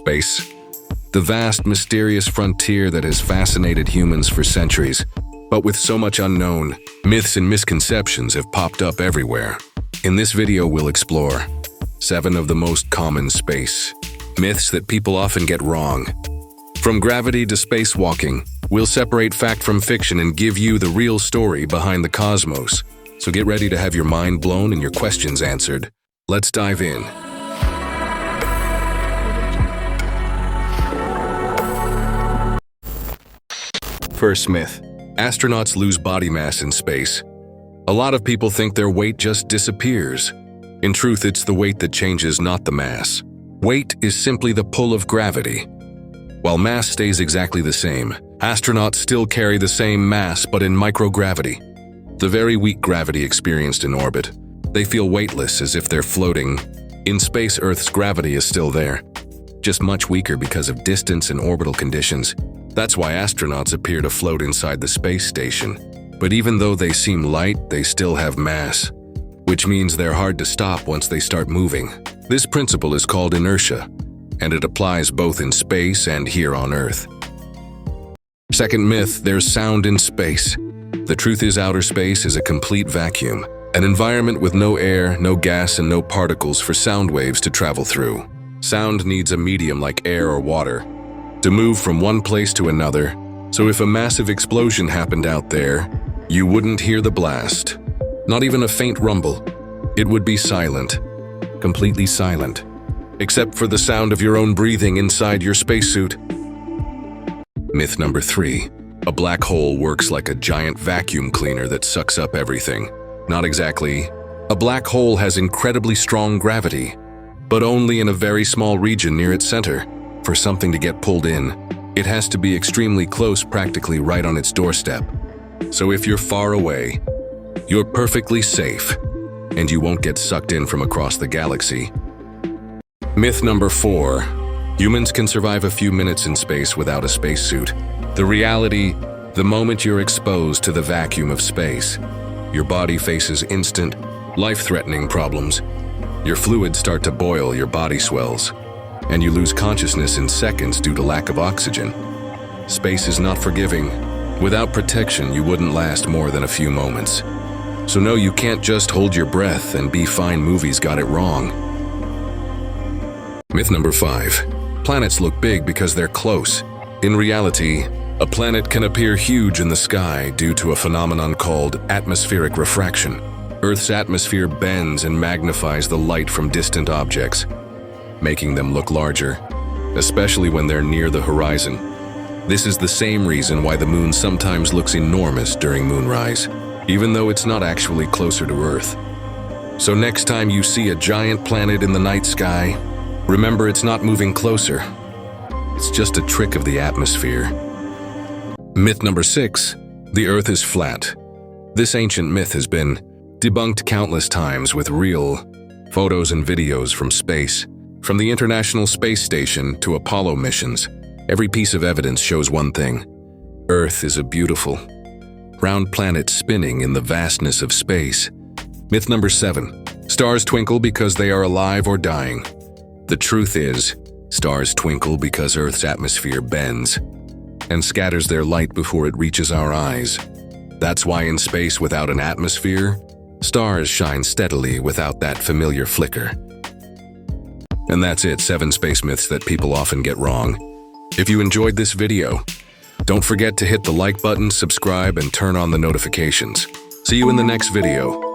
Space. The vast, mysterious frontier that has fascinated humans for centuries. But with so much unknown, myths and misconceptions have popped up everywhere. In this video, we'll explore 7 of the most common space myths that people often get wrong. From gravity to spacewalking, we'll separate fact from fiction and give you the real story behind the cosmos. So get ready to have your mind blown and your questions answered. Let's dive in. First myth: astronauts lose body mass in space. A lot of people think their weight just disappears. In truth, it's the weight that changes, not the mass. Weight is simply the pull of gravity. While mass stays exactly the same, astronauts still carry the same mass but in microgravity. The very weak gravity experienced in orbit. They feel weightless, as if they're floating. In space, Earth's gravity is still there, just much weaker because of distance and orbital conditions. That's why astronauts appear to float inside the space station. But even though they seem light, they still have mass, which means they're hard to stop once they start moving. This principle is called inertia, and it applies both in space and here on Earth. Second myth: there's sound in space. The truth is, outer space is a complete vacuum, an environment with no air, no gas, and no particles for sound waves to travel through. Sound needs a medium like air or water to move from one place to another, so if a massive explosion happened out there, you wouldn't hear the blast. Not even a faint rumble. It would be silent, completely silent, except for the sound of your own breathing inside your spacesuit. Myth number 3. A black hole works like a giant vacuum cleaner that sucks up everything. Not exactly. A black hole has incredibly strong gravity, but only in a very small region near its center. For something to get pulled in, it has to be extremely close, practically right on its doorstep. So if you're far away, you're perfectly safe, and you won't get sucked in from across the galaxy. Myth number 4. Humans can survive a few minutes in space without a spacesuit. The reality: the moment you're exposed to the vacuum of space, your body faces instant, life-threatening problems. Your fluids start to boil, your body swells, and you lose consciousness in seconds due to lack of oxygen. Space is not forgiving. Without protection, you wouldn't last more than a few moments. So no, you can't just hold your breath and be fine. Movies got it wrong. Myth number 5. Planets look big because they're close. In reality, a planet can appear huge in the sky due to a phenomenon called atmospheric refraction. Earth's atmosphere bends and magnifies the light from distant objects, making them look larger, especially when they're near the horizon. This is the same reason why the moon sometimes looks enormous during moonrise, even though it's not actually closer to Earth. So next time you see a giant planet in the night sky, remember it's not moving closer. It's just a trick of the atmosphere. Myth number 6. The Earth is flat. This ancient myth has been debunked countless times with real photos and videos from space. From the International Space Station to Apollo missions, every piece of evidence shows one thing: Earth is a beautiful, round planet spinning in the vastness of space. Myth number 7. Stars twinkle because they are alive or dying. The truth is, stars twinkle because Earth's atmosphere bends and scatters their light before it reaches our eyes. That's why in space without an atmosphere, stars shine steadily without that familiar flicker. And that's it, 7 space myths that people often get wrong. If you enjoyed this video, don't forget to hit the like button, subscribe, and turn on the notifications. See you in the next video.